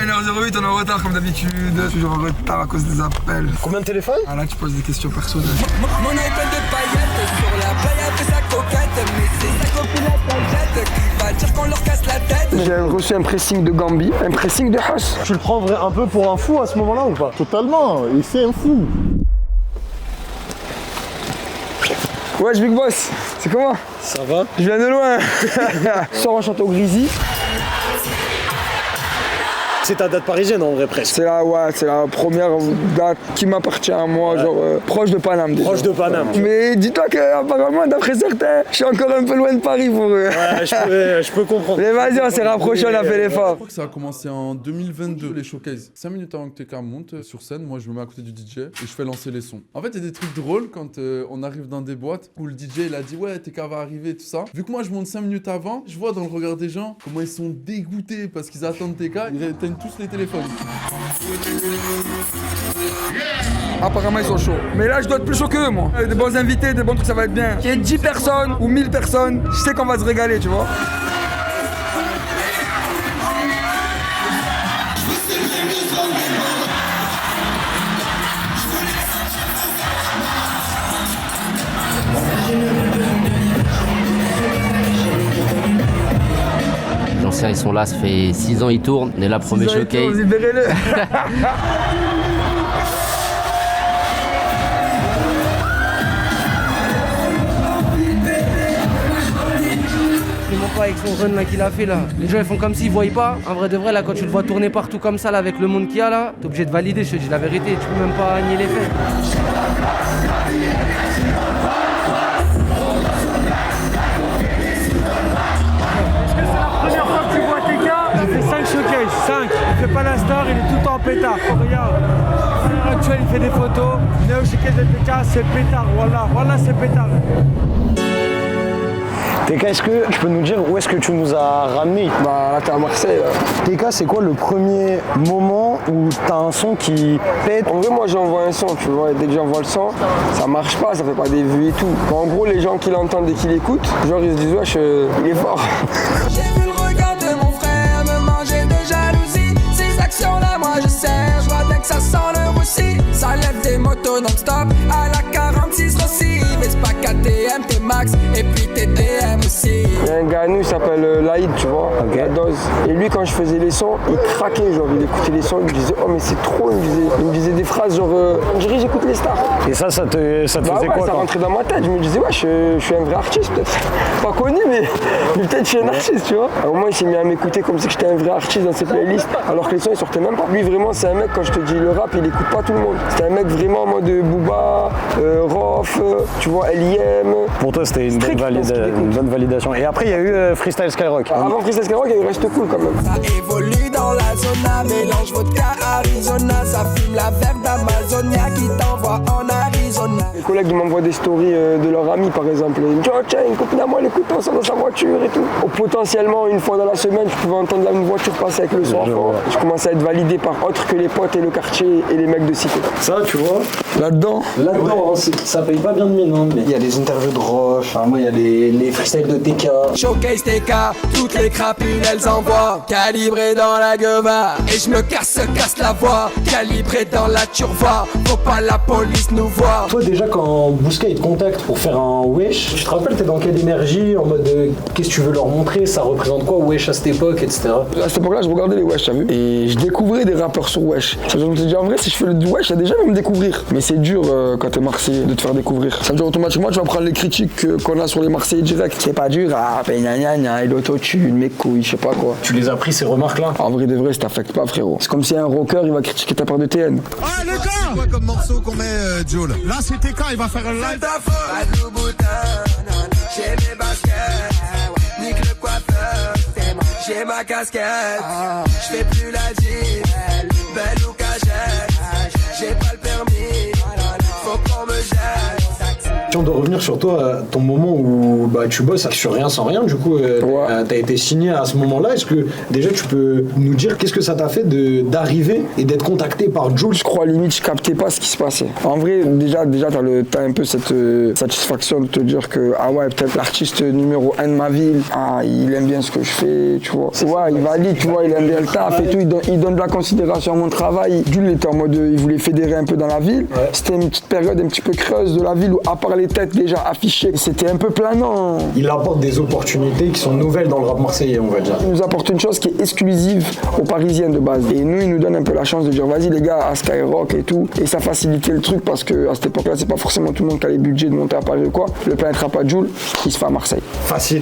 1h08, on est en retard comme d'habitude. Toujours en retard à cause des appels. Combien de téléphones? Ah là, tu poses des questions personnelles. Mon iPhone de paillettes sur la paillette et sa coquette. Mais c'est sa copine la paillette qui va dire qu'on leur casse la tête. J'ai reçu un pressing de Gambi, un pressing de Haas. Tu le prends un peu pour un fou à ce moment-là ou pas? Totalement, il fait un fou. Wesh Big Boss, c'est comment? Ça va? Je viens de loin. Je sors en Château Grisy. C'est ta date parisienne en vrai presque. C'est la première date qui m'appartient à moi, genre proche de Paname déjà. Proche de Paname. Mais dis-toi qu'apparemment, d'après certains, je suis encore un peu loin de Paris pour eux. Ouais, je peux comprendre. Mais vas-y, on s'est rapprochés, on a fait l'effort. Je crois que ça a commencé en 2022, les showcases. 5 minutes avant que TK monte sur scène, moi je me mets à côté du DJ et je fais lancer les sons. En fait, il y a des trucs drôles quand on arrive dans des boîtes où le DJ il a dit ouais, TK va arriver et tout ça. Vu que moi je monte 5 minutes avant, je vois dans le regard des gens comment ils sont dégoûtés parce qu'ils attendent TK, ils éteignent tous les téléphones. Apparemment, ils sont chauds. Mais là, je dois être plus chaud qu'eux, moi. Des bons invités, des bons trucs, ça va être bien. Qu'il y ait 10 personnes ou 1000 personnes, je sais qu'on va se régaler, tu vois. Anciens ils sont là, ça fait 6 ans ils tournent, on est là premier showcase. Libérez-le. Il montre pas avec son run là qu'il a fait là. Les gens ils font comme s'ils voyaient pas. En vrai de vrai là quand tu le vois tourner partout comme ça là avec le monde qu'il y a là, t'es obligé de valider, je te dis la vérité, tu peux même pas nier les faits. Il fait 5 showcases, 5. Il fait pas la star, il est tout le temps en pétard. Oh, regarde. À l'heure actuelle, il fait des photos. Néo showcase de TK, c'est pétard. Voilà, c'est pétard. TK, est-ce que tu peux nous dire où est-ce que tu nous as ramené? Bah là, t'es à Marseille. TK, c'est quoi le premier moment où t'as un son qui pète? En vrai, moi, j'envoie un son, tu vois. Et dès que j'envoie le son, ça marche pas, ça fait pas des vues et tout. En gros, les gens qui l'entendent et qui l'écoutent, genre, ils se disent, wesh, il est fort. J'ai vu le regard de mon frère me manger de jalousie. Ces actions-là, moi je sais, je vois bien que ça sent le roussi. Ça lève des motos non-stop à la 46 Rossi. Vespa KTM, T-Max et puis TDM aussi. Il y a un gars à nous, il s'appelle Laïd, tu vois, la dose. Et lui, quand je faisais les sons, il craquait, genre, il écoutait les sons, il me disait, oh, mais c'est trop, il me disait des phrases, genre, on dirait j'écoute les stars. Et ça te faisait quoi? Ça rentrait dans ma tête, je me disais, ouais, je suis un vrai artiste, peut-être. Pas connu, mais peut-être je suis un artiste, tu vois. Au moins, il s'est mis à m'écouter comme si j'étais un vrai artiste dans ses playlists, alors que les sons, ils sortaient même pas. Lui, vraiment, c'est un mec, quand je te dis le rap, il écoute pas tout le monde. C'était un mec vraiment en mode Booba, Rof, tu vois, L.I.M. Pour toi, c'était une bonne validation. Et après, il y a eu Freestyle Skyrock. Avant Freestyle Skyrock, il y a eu Reste Cool quand même. Ça évolue dans la zona, mélange vodka Arizona. Ça fume la verbe d'Amazonia qui t'envoie en Arizona. Les collègues ils m'envoient des stories de leurs amis par exemple. Ils me disent, oh tiens, une copine à moi, elle écoute ça dans sa voiture et tout. Potentiellement, une fois dans la semaine, je pouvais entendre une voiture passer avec le son. Je commençais à être validé par autres que les potes et le quartier et les mecs de cité. Ça, tu vois, là-dedans, ça paye pas bien de mine, hein, mais il y a des interviews de Roche, moi il y a les freestyles de TK. Showcase TK, toutes les crapules elles envoient. Calibré dans la gueva, et je me casse la voix. Calibré dans la turvoie, faut pas la police nous voir. Toi déjà quand Bouska il te contacte pour faire un Wesh, tu te rappelles t'es dans quelle énergie, en mode qu'est-ce que tu veux leur montrer, ça représente quoi Wesh à cette époque, etc. À cette époque-là, je regardais les Wesh, t'as vu? Et je découvrais des rappeurs sur Wesh. Je me suis dit, en vrai, si je fais du Wesh, il y a des gens qui vont me découvrir. Mais c'est dur quand t'es Marseillais de te faire découvrir. Ça veut dire automatiquement, tu vas prendre les critiques qu'on a sur les Marseillais direct. C'est pas dur, il autotune, mes couilles, je sais pas quoi. Tu les as pris ces remarques-là? En vrai de vrai, ça t'affecte pas, frérot. C'est comme si un rocker, il va critiquer ta part de TN. Ah, les gars! C'est quoi comme morceau qu'on met, Joe, là? Là, c'est TK, il va faire un live. J'ai mes baskets, nique le coiffeur, j'ai ma casquette, j'fais plus la gym, belle ou cachette, j'ai pas le permis, faut qu'on me jette. Si on doit revenir sur toi, ton moment où tu bosses sur Rien sans rien, du coup, t'as été signé à ce moment-là. Est-ce que déjà tu peux nous dire qu'est-ce que ça t'a fait d'arriver et d'être contacté par Jul? Je crois limite je captais pas ce qui se passait. En vrai, déjà t'as un peu cette satisfaction de te dire que ah ouais, peut-être l'artiste numéro 1 de ma ville, il aime bien ce que je fais, tu vois. Ouais, il valide, tu vois, il aime bien le taf et tout, il donne de la considération à mon travail. Jules était en mode, il voulait fédérer un peu dans la ville. Ouais. C'était une petite période un petit peu creuse de la ville où à part les têtes déjà affichées, c'était un peu planant. Il apporte des opportunités qui sont nouvelles dans le rap marseillais, on va dire. Il nous apporte une chose qui est exclusive aux Parisiens de base. Et nous, il nous donne un peu la chance de dire vas-y les gars, à Skyrock et tout. Et ça facilitait le truc parce que à cette époque-là, c'est pas forcément tout le monde qui a les budgets de monter à Paris ou quoi. Le Planet Rap à Jul, il se fait à Marseille. Facile.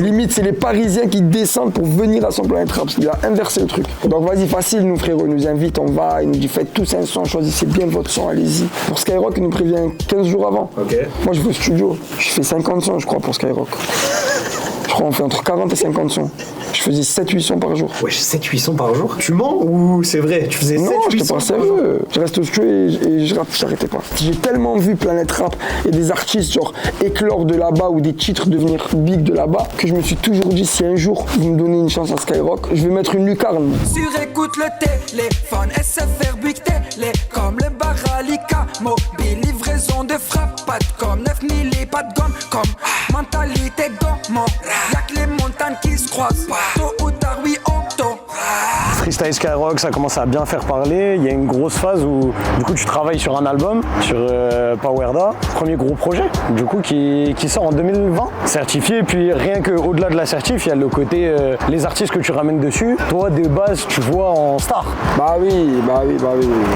Limite, c'est les Parisiens qui descendent pour venir à son Planet Rap. Il a inversé le truc. Donc vas-y, facile, nous frérot, il nous invite, on va, il nous dit faites tous un son, choisissez bien votre son, allez-y. Pour Skyrock, il nous prévient 15 jours avant. Okay. Moi, je vais au studio. Je fais 50 sons, je crois, pour Skyrock. Je crois qu'on fait entre 40 et 50 sons. Je faisais 7-8 sons par jour. Ouais, 7-8 sons par jour? Tu mens ou c'est vrai? Tu faisais 7-8 sons? Non, je te pas sérieux. Je reste au studio et j'arrêtais pas. J'ai tellement vu Planet Rap et des artistes genre éclore de là-bas ou des titres devenir big de là-bas que je me suis toujours dit si un jour vous me donnez une chance à Skyrock, je vais mettre une lucarne. Surécoute le téléphone, SFR Big Télé, comme le Baralika, mobile, livraison de frappe, pas de com, 9000 et pas de gomme, comme mentalité gommant, y'a que les montagnes qui se croisent, tôt ou tard oui on tôt. Freestyle Skyrock, ça commence à bien faire parler. Il y a une grosse phase où du coup tu travailles sur un album, sur Powerda, premier gros projet, du coup qui sort en 2020, certifié. Puis rien que au-delà de la certif, il y a le côté les artistes que tu ramènes dessus. Toi de base, tu vois en star. Bah oui.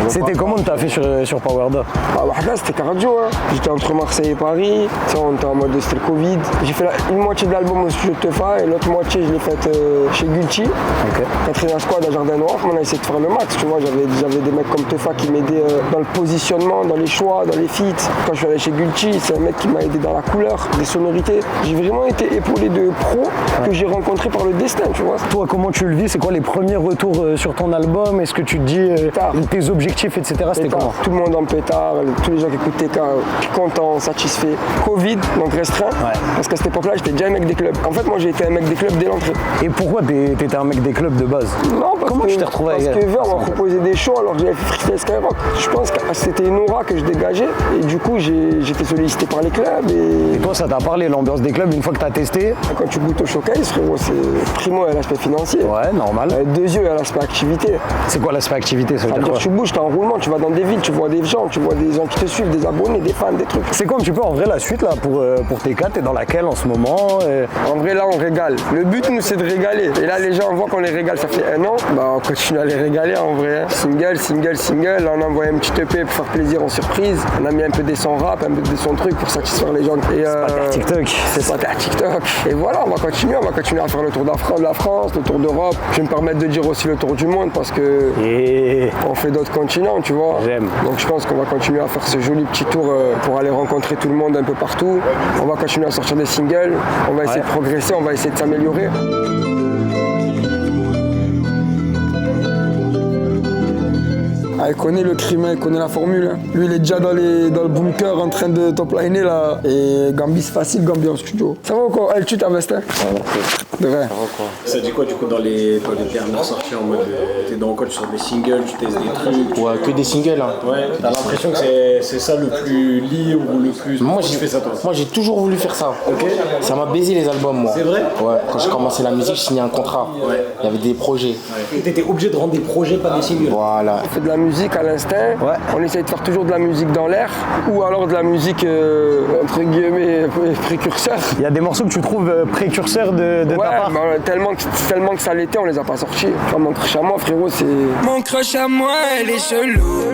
C'était comment de taffer sur Powerda? Bah là c'était cardio, hein. J'étais entre Marseille et Paris. On était en mode c'était le Covid. J'ai fait une moitié de l'album au studio de Tefa et l'autre moitié je l'ai faite chez Gucci. Okay. Quatrième squad à Jardin Noir. On a essayé de faire le max, tu vois. J'avais des mecs comme Tefa qui m'aidaient dans le positionnement, dans les choix, dans les feats. Quand je suis allé chez Gucci, c'est un mec qui m'a aidé dans la couleur, des sonorités. J'ai vraiment été épaulé de pros que j'ai rencontrés par le destin, tu vois. Toi, comment tu le vis? C'est quoi les premiers retours sur ton album? Est-ce que tu te dis tes objectifs, etc. C'était comment? Tout le monde en pétard, tous les gens qui écoutent TK, contents, satisfaits. Covid, donc restreint. Ouais. Parce qu'à cette époque-là, j'étais déjà un mec des clubs. En fait, moi, j'ai été un mec des clubs dès l'entrée. Et pourquoi t'étais un mec des clubs de base? Non, comment tu t'es retrouvé parce que Ver m'a proposé des shows alors que j'avais fait Freestyle Skyrock. Je pense que c'était une aura que je dégageais et du coup j'étais sollicité par les clubs. Et toi ça t'a parlé l'ambiance des clubs une fois que t'as testé? Quand tu goûtes au showcase, frérot, c'est primo à l'aspect financier. Ouais, normal. Deux yeux à l'aspect activité. C'est quoi l'aspect activité? Ça veut dire quoi? Tu bouges, t'es en roulement, tu vas dans des villes, tu vois des gens qui te suivent, des abonnés, des fans, des trucs. C'est quoi un petit peu en vrai la suite là pour TK? T'es dans laquelle en ce moment? En vrai là on régale. Le but nous c'est de régaler. Et là les gens on voit qu'on les régale, ça fait 1 an. Bah on continue à les régaler en vrai. Single. Là on a envoyé un petit EP pour faire plaisir en surprise. On a mis un peu des sons rap, un peu des sons trucs pour satisfaire les gens. Et, c'est pas terre TikTok. C'est pas terre TikTok. Et voilà, on va continuer à faire le tour de la France, le tour d'Europe. Je vais me permettre de dire aussi le tour du monde parce que on fait d'autres continents, tu vois. J'aime. Donc je pense qu'on va continuer à faire ce joli petit tour pour aller rencontrer tout le monde un peu partout. On va continuer à sortir des singles, on va essayer de progresser, on va essayer de s'améliorer. Ah, il connaît le crime, il connaît la formule. Hein. Lui, il est déjà dans le bunker en train de top liner là. Et Gambi, c'est facile, Gambi en studio. Ça va ou quoi? Elle tue ta veste, hein? De vrai. Ça dit quoi du coup dans les dernières sorties en mode t'es dans quoi? Sur des singles, tu testes des trucs? Ouais, que des singles. Hein. Ouais, t'as l'impression que c'est ça le plus libre ou le plus. Moi, j'ai toujours voulu faire ça. Ok. Ça m'a baisé les albums, moi. C'est vrai? Ouais, quand j'ai commencé la musique, je signais un contrat. Ouais. Il y avait des projets. Ouais. Et t'étais obligé de rendre des projets, pas des singles. Voilà. On fait de la musique à l'instinct. Ouais. On essaye de faire toujours de la musique dans l'air ou alors de la musique entre guillemets précurseur. Il y a des morceaux que tu trouves précurseurs de ta part. Tellement que ça l'était, on les a pas sortis. Enfin, mon crush à moi, frérot, c'est. Mon crush à moi, elle est chelou.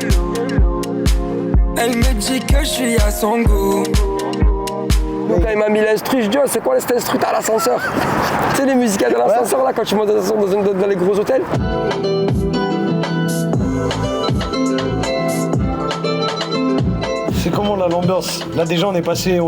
Elle me dit que je suis à son goût. Donc quand il m'a mis l'instru, je dis c'est quoi cet instru à l'ascenseur? Tu sais les musiciens de l'ascenseur là quand tu montes dans les gros hôtels? C'est comment là l'ambiance? Là déjà on est passé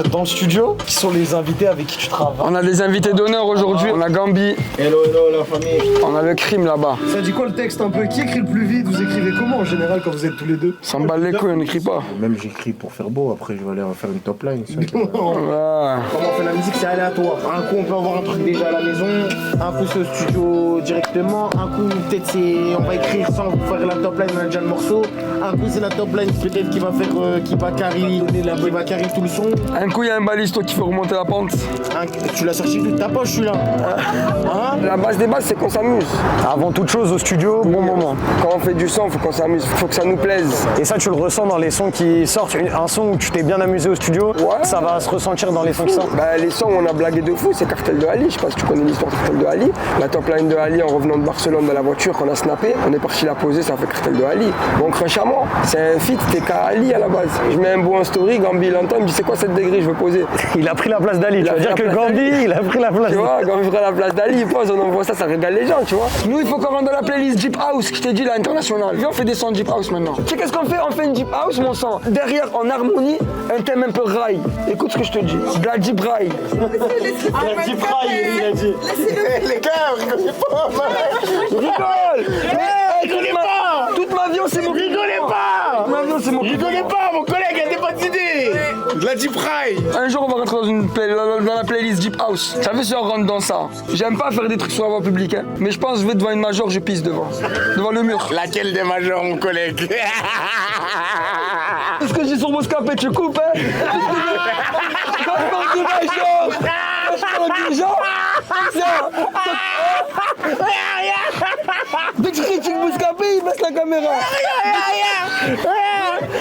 dans le studio. Qui sont les invités avec qui tu travailles? On a des invités d'honneur aujourd'hui. On a Gambi. Hello la famille. On a le crime là-bas. Ça dit quoi le texte un peu? Qui écrit le plus vite? Vous écrivez comment en général quand vous êtes tous les deux? Ça me bat les couilles, on n'écrit pas. Même j'écris pour faire beau, après je vais aller faire une top line. Ouais. Comment on fait la musique, c'est aléatoire. Un coup on peut avoir un truc déjà à la maison, un coup c'est au studio directement, un coup peut-être on va écrire sans faire la top line, on a déjà le morceau. Un coup c'est la top line peut-être qui va carry tout le son. Un coup, il y a un balisto qui fait remonter la pente. Tu l'as sorti de ta poche celui-là. Hein? La base des bases, c'est qu'on s'amuse. Avant toute chose au studio, bon moment. Quand on fait du son, faut qu'on s'amuse, faut que ça nous plaise. Et ça tu le ressens dans les sons qui sortent. Un son où tu t'es bien amusé au studio, Ouais. ça va se ressentir dans les sons qui sortent. Bah, les sons où on a blagué de fou, c'est Cartel de Ali. Je sais pas si tu connais l'histoire de Cartel de Ali. La top line de Ali en revenant de Barcelone dans la voiture qu'on a snappé, on est parti la poser, ça fait Cartel de Ali. Donc Crunchamo, c'est un feat, t'es qu'à Ali à la base. Je mets un beau en story, Gambi l'entend, il me dit c'est quoi cette degré, je veux poser. Il a pris la place d'Ali. Tu a vas pris dire la que place Gambi, il a pris la place. Tu vois, quand on fera la place d'Ali, il pose, on envoie ça, ça régale les gens, tu vois. Nous, il faut qu'on rentre dans la playlist Deep House, je t'ai dit, là, internationale. Viens, on fait des sons Deep House maintenant. Tu sais qu'est-ce qu'on fait? On fait une Deep House, mon sang. Derrière, en harmonie, un thème un peu rail. Écoute ce que je te dis. De la Deep Rail. La deep fry, il a dit. Les gars, rigolez pas. Rigole! Mais, rigolez pas. Toute ma vie, c'est mon Rigolez pas. Toute ma vie, c'est mon Rigolez pas, mon collègue a des bonnes idées. De la deep fry. Un jour, on va rentrer dans la playlist Deep House. Ça fait si on rentre dans ça. J'aime pas faire des trucs sur la voie publique, hein. Mais je pense que je vais devant une major, je pisse devant. Devant le mur. Laquelle des majors, mon collègue? Est-ce que j'ai sur mon scapé, tu coupes, hein? Quand je parle du major! Quand je parle du genre! Dès que je critique Bouscapé, il baisse la caméra.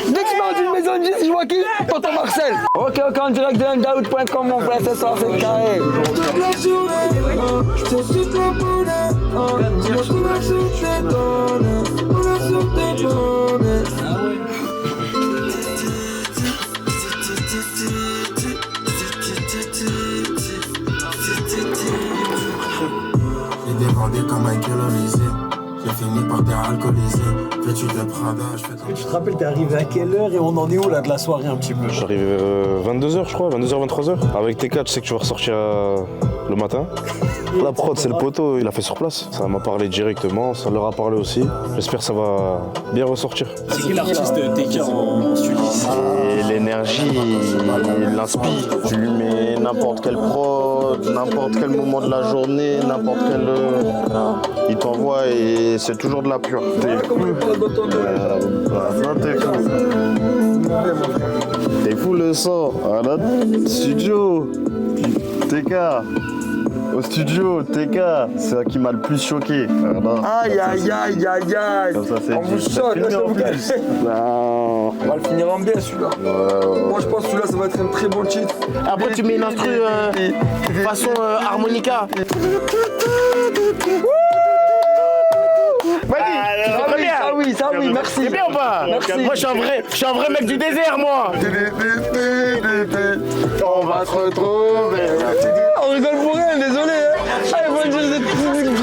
Dès que je parle d'une maison de 10, je vois qui? Tonton Marcel. Ok, en direct de undout.com, mon frère, c'est ça, c'est carré. J'ai demandé comme Michael Olysée. J'ai fini par déalcooliser. Vêtu de Prada, je fais comme... Tu te rappelles, t'es arrivé à quelle heure et on en est où là de la soirée un petit peu? Je suis arrivé 22h je crois, 22h, 23h. Avec TK, tu sais que tu vas ressortir le matin. La prod, c'est le poteau, il a fait sur place. Ça m'a parlé directement, ça leur a parlé aussi. J'espère que ça va bien ressortir. C'est qui l'artiste TK en studio? Et l'énergie, il l'inspire. Tu lui mets n'importe quelle prod, n'importe quel moment de la journée, n'importe quel... il t'envoie et c'est toujours de la pureté. T'es fou le son. Voilà, studio. TK. Au studio, TK, c'est ça qui m'a le plus choqué. Aïe, aïe, aïe, aïe, aïe. Comme ça, c'est on vous saute, là, en plus. On va le finir en bien celui-là. Moi je pense que celui-là ça va être un très bon titre. Après tu mets une instru façon harmonica. Vas-y, ça oui, merci. C'est bien ou pas? Merci. Moi je suis un vrai mec du désert moi. On va se retrouver. On rigole pour rien, désolé. Hein. Ils vont dire des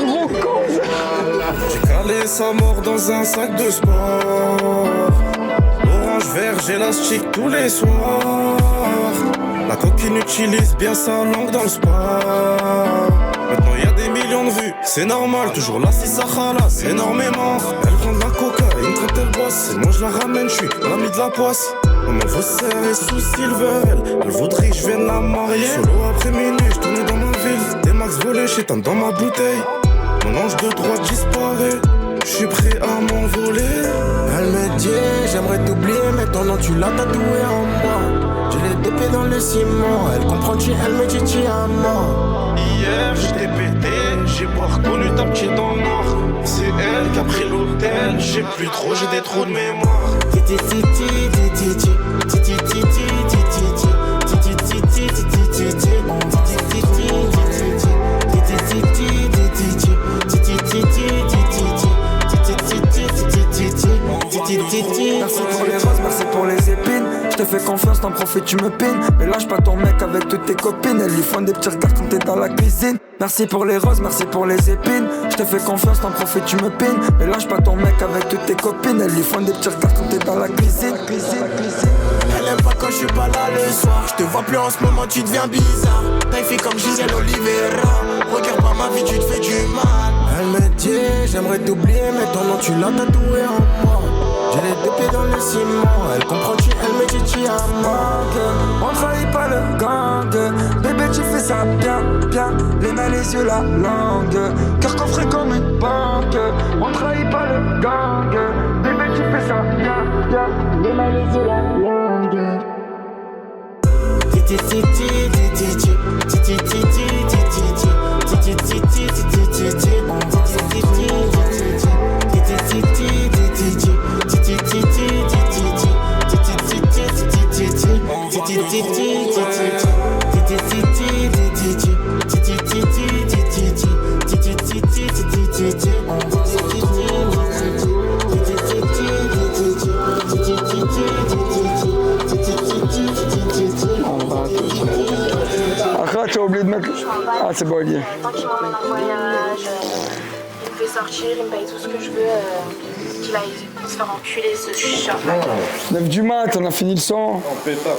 gros cons. J'ai calé sa mort dans un sac de sport. Orange vert, j'élastique tous les soirs. La coquine utilise bien sa langue dans le sport. Maintenant y a des millions de vues, c'est normal. Toujours là si ça ralasse énormément. Elle vend de la cocaïne quand elle bosse. Et moi je la ramène, je suis l'ami de la poisse. Maman veut serrer sous Silver. Elle voudrait que je vienne la marier. Solo après minuit, je tournais dans ma ville. Des max volés, j'éteins dans ma bouteille. Mon ange de droite disparaît. Je suis prêt à m'envoler. Elle me dit j'aimerais t'oublier, mais ton nom tu l'as tatoué en moi. Je l'ai dopé dans le ciment. Elle comprend tu, elle me dit tu à moi. Hier j'étais pété, j'ai pas reconnu ta petite dans le noir. C'est elle qui a pris l'hôtel. J'ai plus trop, j'ai des trous de mémoire. Merci pour les roses, merci pour les épines. Je te fais confiance, t'en profites, tu me pines. Mais lâche pas ton mec avec toutes tes copines. Elles lui font des petits regards quand t'es dans la cuisine. Merci pour les roses, merci pour les épines. Je te fais confiance, t'en profites, tu me pines. Mais lâche pas ton mec avec toutes tes copines. Elles lui font des petits regards quand t'es dans la cuisine. Elle aime pas quand je suis pas là le soir. Je te vois plus en ce moment, tu deviens bizarre. Taille fait comme Gisèle Oliveira. Regarde pas ma vie, tu te fais du mal. Elle me dit, j'aimerais t'oublier, mais ton nom tu l'as tatoué en moi. J'ai les deux pieds dans le ciment. Elle comprend-tu, elle me dit tu as manqué. On trahit pas le gang. Bébé tu fais ça bien, bien. Les mains, les yeux, la langue. Cœur coffré comme une banque. On trahit pas le gang. Bébé tu fais ça bien, bien. Les mains, les yeux, la langue. Titi titi titi titi titi titi titi titi Après, tu as oublié de mettre. Ah, c'est bon, Olivier. Tant qu'il m'emmène en voyage, il me fait sortir, il me paye tout ce que je veux, qu'il aille se faire enculer ce chat. 9 du mat, on a fini le son.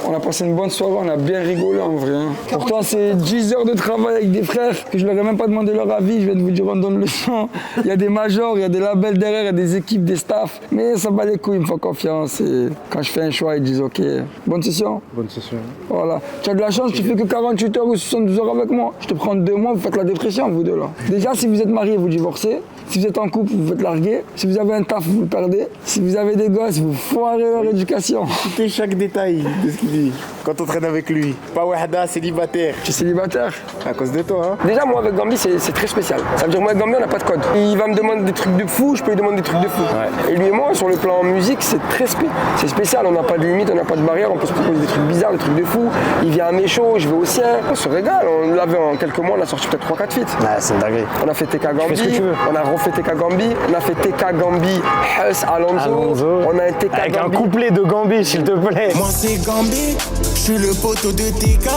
On a passé une bonne soirée, on a bien rigolé en vrai. Pourtant, c'est 10 heures de travail avec des frères que je leur ai même pas demandé leur avis. Je viens de vous dire, on donne le son. Il y a des majors, il y a des labels derrière, il y a des équipes, des staffs. Mais ça bat les couilles, ils me font confiance. Et quand je fais un choix, ils disent OK. Bonne session. Bonne session. Voilà. Tu as de la chance, tu fais que 48 heures ou 72 heures avec moi. Je te prends 2 mois, vous faites la dépression, vous deux là. Déjà, si vous êtes mariés, vous divorcez. Si vous êtes en couple, vous faites larguer. Si vous avez un taf, vous le perdez. Si vous avez des gosses, vous foirez leur éducation. Écoutez chaque détail de ce qu'il dit quand on traîne avec lui. Pas Wahda, célibataire. Tu es célibataire? À cause de toi, hein. Déjà, moi, avec Gambi, c'est très spécial. Ça veut dire, moi, avec Gambi, on n'a pas de code. Il va me demander des trucs de fou, je peux lui demander des trucs de fou. Ouais. Et lui et moi, sur le plan musique, c'est très spécial. On n'a pas de limite, on n'a pas de barrière, on peut se proposer des trucs bizarres, des trucs de fou. Il vient à mes shows, je vais au sien. On se régale. On l'avait en quelques mois, on a sorti peut-être 3-4 feats. Ouais, c'est une dinguerie. On a fait TK Gambi, fais ce que tu veux. on a refait TK Gambi, on a fait TK Gambi, Huss, Alonso. On a un TK avec Gambi. un couplet de Gambi, s'il te plaît. Moi c'est Gambi, je suis le poteau de TK.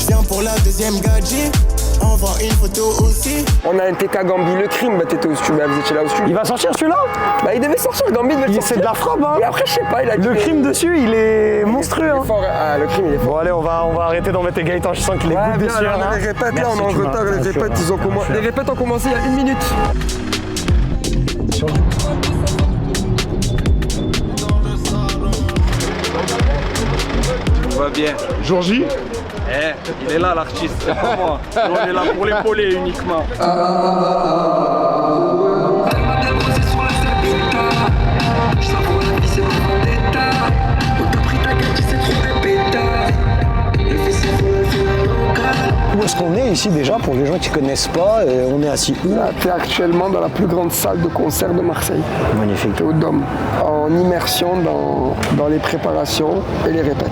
Viens pour la deuxième gadget. Envoie une photo aussi. On a un TK Gambi, le crime, bah t'étais au studio, vous étiez là au studio. Il va sortir celui-là? Bah il devait sortir, Gambi devait sortir. C'est de la frappe, hein. Et après, je sais pas, il a dit. Le crime dessus, il est monstrueux. Il est fort, ah, le crime, il est fort. Bon, allez, on va arrêter d'embêter Gaëtan, je sens qu'il est Ouais, goutte bien, dessus. alors, hein. les répètes, là, Merci, on est en tu m'as retard, les rassuré. répètes, ils ont commencé. Les répètes ont commencé il y a 1 minute. Tout va bien. Jour J. Il est là l'artiste, c'est pas moi. Nous, on est là pour l'épauler uniquement. Où est-ce qu'on est ici déjà pour les gens qui ne connaissent pas? On est assis où? Là, t'es actuellement dans la plus grande salle de concert de Marseille. Magnifique. T'es au Dôme, en immersion dans les préparations et les répètes.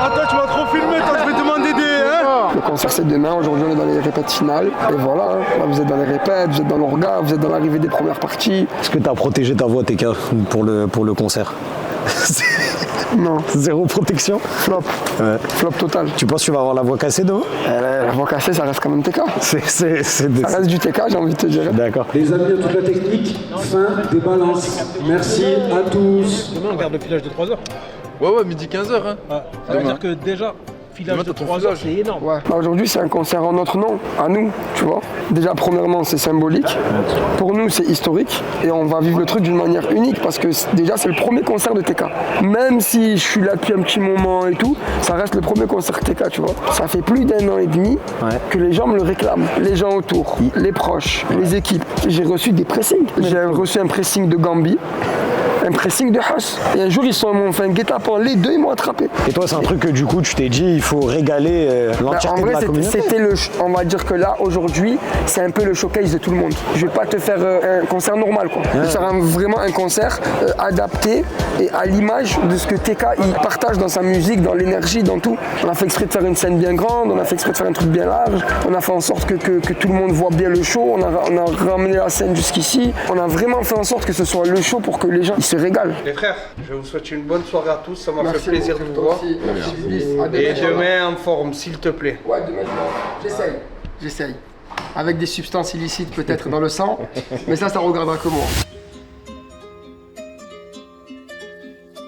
Oh, toi, tu m'as trop filmé, toi, je vais demander des. Hein. Le concert c'est demain, aujourd'hui on est dans les répètes finales. Et voilà, hein. Là, vous êtes dans les répètes, vous êtes dans l'orga, vous êtes dans l'arrivée des premières parties. Est-ce que tu as protégé ta voix, TK, pour le concert? Non. Zéro protection? Flop. Ouais. Flop total. Tu penses que tu vas avoir la voix cassée demain? La voix cassée, ça reste quand même TK. Ça reste du TK, j'ai envie de te dire. D'accord. Les amis de toute la technique, fin des balances. Merci à tous. Demain, on garde le filage de 3 heures. Ouais, midi 15h. Hein. Ça veut dire que déjà, filage de 3 heures, c'est énorme. Ouais. Bah, aujourd'hui, c'est un concert en notre nom, à nous, tu vois. Déjà, premièrement, c'est symbolique. Pour nous, c'est historique. Et on va vivre le truc d'une manière unique parce que déjà, c'est le premier concert de TK. Même si je suis là depuis un petit moment et tout, ça reste le premier concert TK, tu vois. Ça fait plus d'1 an et demi que les gens me le réclament. Les gens autour, les proches, les équipes. J'ai reçu des pressings. J'ai reçu un pressing de Gambi, un pressing de Huss. Et un jour, ils m'ont fait un guet-apens. Les deux, ils m'ont attrapé. Et toi, c'est un truc que du coup, tu t'es dit, il faut régaler l'entièreté de la communauté. C'était on va dire que là, aujourd'hui, c'est un peu le showcase de tout le monde. Je vais pas te faire un concert normal, quoi. Je vais faire vraiment un concert adapté et à l'image de ce que TK il partage dans sa musique, dans l'énergie, dans tout. On a fait exprès de faire une scène bien grande, on a fait exprès de faire un truc bien large, on a fait en sorte que tout le monde voit bien le show, on a ramené la scène jusqu'ici. On a vraiment fait en sorte que ce soit le show pour que les gens ils se te régales. Les frères, je vous souhaite une bonne soirée à tous, ça m'a Merci fait plaisir de beaucoup, vous toi voir. aussi. Merci, Bliss. À Et demain. demain en forme, s'il te plaît. Ouais, demain, j'essaye. Avec des substances illicites peut-être dans le sang, mais ça regardera que moi.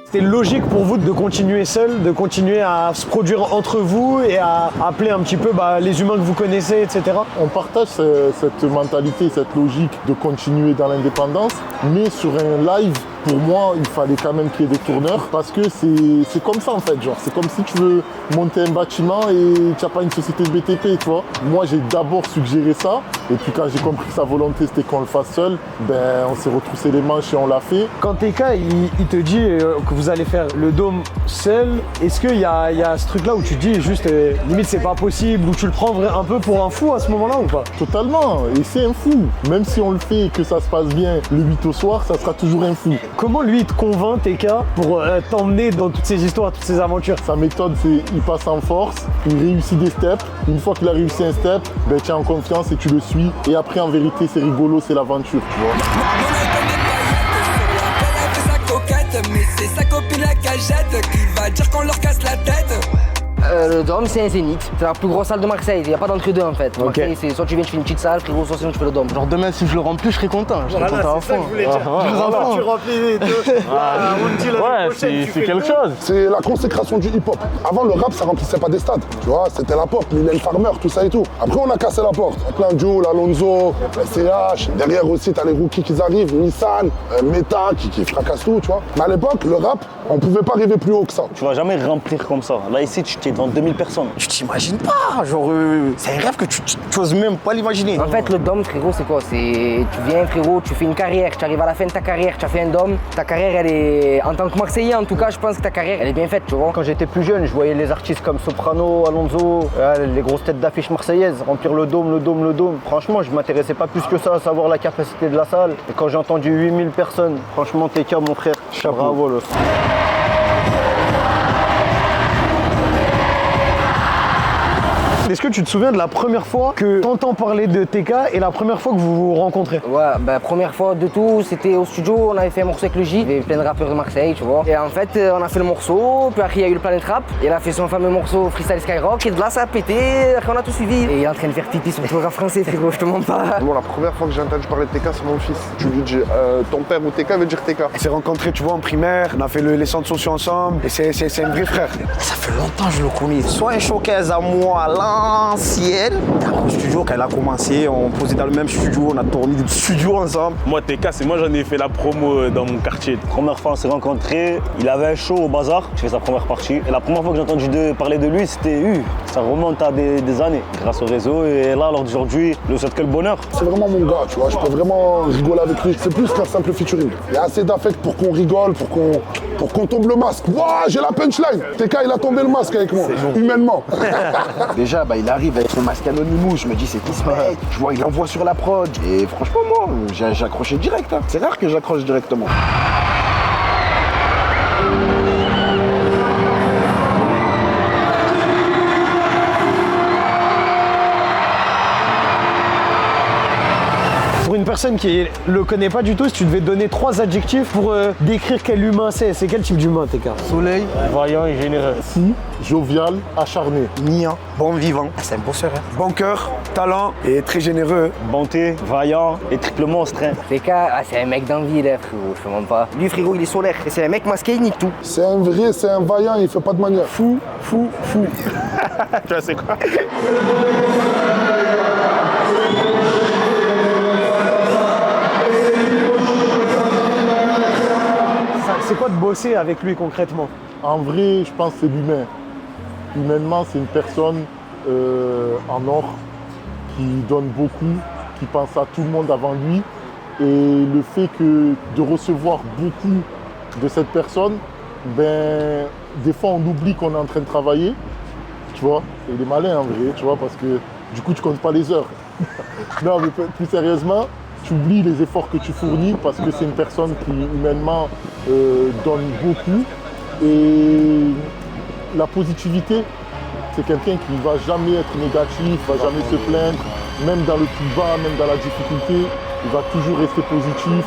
C'était logique pour vous de continuer seul, de continuer à se produire entre vous et à appeler un petit peu les humains que vous connaissez, etc. On partage cette mentalité, cette logique de continuer dans l'indépendance, mais sur un live, pour moi, il fallait quand même qu'il y ait des tourneurs parce que c'est comme ça en fait, genre. C'est comme si tu veux monter un bâtiment et tu n'as pas une société de BTP, tu vois. Moi, j'ai d'abord suggéré ça et puis quand j'ai compris que sa volonté c'était qu'on le fasse seul, on s'est retroussé les manches et on l'a fait. Quand TK, il te dit que vous allez faire le dôme seul, est-ce qu'il y a ce truc-là où tu te dis juste limite c'est pas possible, ou tu le prends un peu pour un fou à ce moment-là ou pas? Totalement, et c'est un fou. Même si on le fait et que ça se passe bien le 8 au soir, ça sera toujours un fou. Comment lui il te convainc, TK, pour t'emmener dans toutes ces histoires, toutes ces aventures? Sa méthode, c'est il passe en force, il réussit des steps. Une fois qu'il a réussi un step, tu es en confiance et tu le suis. Et après, en vérité, c'est rigolo, c'est l'aventure, tu vois. Mais c'est sa copine la cagette qui va dire qu'on leur casse la tête. Le Dôme, c'est un zénith. C'est la plus grosse salle de Marseille. Il n'y a pas d'entre-deux en fait. Marseille, c'est soit tu viens, tu fais une petite salle, frérot, soit sinon tu fais le Dôme. Genre demain, si je le remplis, je serais content. Je serais content à fond. Tu remplis les deux. Ouais, c'est quelque chose. C'est la consécration du hip-hop. Avant, le rap, ça remplissait pas des stades. Tu vois, c'était la pop, Mylène Farmer, tout ça et tout. Après, on a cassé la porte. Plein de Joe, Alonso, CH. Derrière aussi, t'as les rookies qui arrivent, Nissan, Meta qui fracassent tout, tu vois. Mais à l'époque, le rap, on pouvait pas arriver plus haut que ça. Tu vas jamais remplir comme ça. Là, ici, tu es devant 2000 personnes. Tu t'imagines pas, genre c'est un rêve que tu n'oses même pas l'imaginer. En fait, le Dôme, frérot, c'est quoi? Tu viens, frérot, tu fais une carrière, tu arrives à la fin de ta carrière, tu as fait un Dôme. Ta carrière, elle est, en tant que Marseillais, en tout cas, je pense que ta carrière, elle est bien faite, tu vois. Quand j'étais plus jeune, je voyais les artistes comme Soprano, Alonso, les grosses têtes d'affiche marseillaises, remplir le Dôme. Franchement, je m'intéressais pas plus que ça à savoir la capacité de la salle. Et quand j'ai entendu 8000 personnes, franchement, TK, mon frère, bravo. Est-ce que tu te souviens de la première fois que t'entends parler de TK et la première fois que vous vous rencontrez? Ouais, première fois de tout, c'était au studio, on avait fait un morceau avec le J, il y avait plein de rappeurs de Marseille, tu vois. Et en fait, on a fait le morceau, puis après il y a eu le Planet Rap, et il a fait son fameux morceau Freestyle Skyrock, et de là ça a pété, après on a tout suivi. Et il est en train de faire pipi sur le rap français, frérot, je te mens pas. Bon, la première fois que j'ai entendu parler de TK, c'est mon fils. Tu lui dis, ton père ou TK veut dire TK. On s'est rencontrés, tu vois, en primaire, on a fait les centres sociaux ensemble, et c'est un vrai frère. Ça fait longtemps que je le connais. Soit un showcase à moi à l'ancienne. Dans le studio, quand elle a commencé, on posait dans le même studio, on a tourné du studio ensemble. Moi, TK, c'est moi, j'en ai fait la promo dans mon quartier. Première fois, on s'est rencontrés, il avait un show au bazar, j'ai fait sa première partie. Et la première fois que j'ai entendu parler de lui, c'était ça remonte à des années, grâce au réseau. Et là, alors d'aujourd'hui, je lui souhaite que le bonheur. C'est vraiment mon gars, tu vois, je peux vraiment rigoler avec lui. C'est plus qu'un simple featuring. Il y a assez d'affect pour qu'on rigole, pour qu'on tombe le masque. Waouh, j'ai la punchline. TK, il a tombé le masque avec moi, humainement. Déjà, il arrive avec son masque Anonymous, je me dis c'est qui ce mec? Je vois, il envoie sur la prod. Et franchement, moi, j'ai accroché direct. Hein. C'est rare que j'accroche directement. Pour une personne qui le connaît pas du tout, si tu devais donner 3 adjectifs pour décrire quel humain c'est quel type d'humain, TK? Soleil, vaillant et généreux. Si, jovial, acharné. Niant, bon vivant. C'est un bosseur. Hein. Bon cœur, talent et très généreux. Bonté, vaillant et triple monstre. Hein. TK, c'est un mec d'envie, là, frérot, je te mens pas. Lui, frérot, il est solaire. Et c'est un mec masqué, il nique tout. C'est un vrai, c'est un vaillant, il fait pas de manière. Fou. Tu vois, c'est quoi? C'est quoi de bosser avec lui concrètement? En vrai, je pense que c'est l'humain. Humainement, c'est une personne en or qui donne beaucoup, qui pense à tout le monde avant lui. Et le fait de recevoir beaucoup de cette personne, des fois on oublie qu'on est en train de travailler, tu vois. Et il est malin en vrai, tu vois, parce que du coup tu comptes pas les heures. Non, mais plus sérieusement, tu oublies les efforts que tu fournis parce que c'est une personne qui humainement donne beaucoup. Et la positivité, c'est quelqu'un qui ne va jamais être négatif, ne va jamais se plaindre, même dans le plus bas, même dans la difficulté, il va toujours rester positif.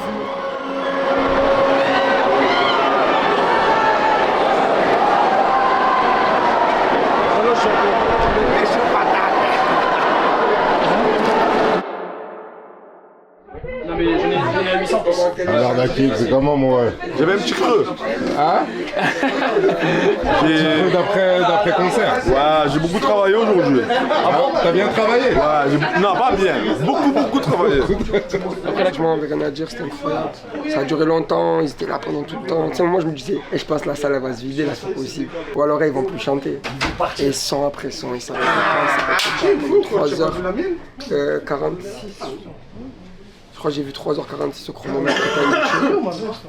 L'arnaque, c'est comment moi? J'avais un petit creux. Hein? D'après concert. Ouais, j'ai beaucoup travaillé aujourd'hui. Ah bon? T'as bien travaillé? Ouais, non, pas bien. Beaucoup travaillé. Après là, je m'en avais rien à dire, c'était incroyable. Ça a duré longtemps, ils étaient là pendant tout le temps. Tu sais, moi je me disais, je pense que la salle elle va se vider, là c'est pas possible. Ou alors ils vont plus chanter. Et son après son, ils s'arrêtent pas, 3h46. Je crois que j'ai vu 3h46 au chronomètre.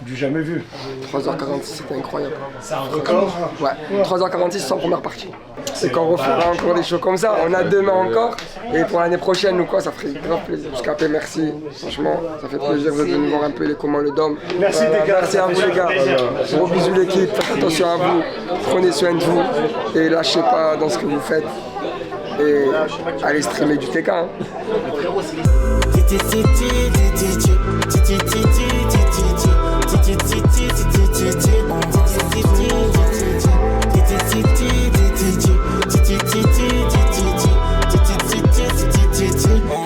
Du jamais vu. 3h46, c'était incroyable. C'est un record? Ouais, 3h46 sans première partie. C'est qu'on refera encore des shows comme ça. On a demain encore. Et pour l'année prochaine ou quoi, ça ferait grave plaisir. Jusqu'à merci. Franchement, ça fait plaisir de venir voir un peu les commandes, le Dôme. Merci les gars. Merci à vous les gars. Gros bisous l'équipe. Faites attention à vous. Prenez soin de vous. Et lâchez pas dans ce que vous faites. Et allez streamer du TK. Hein.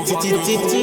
Titi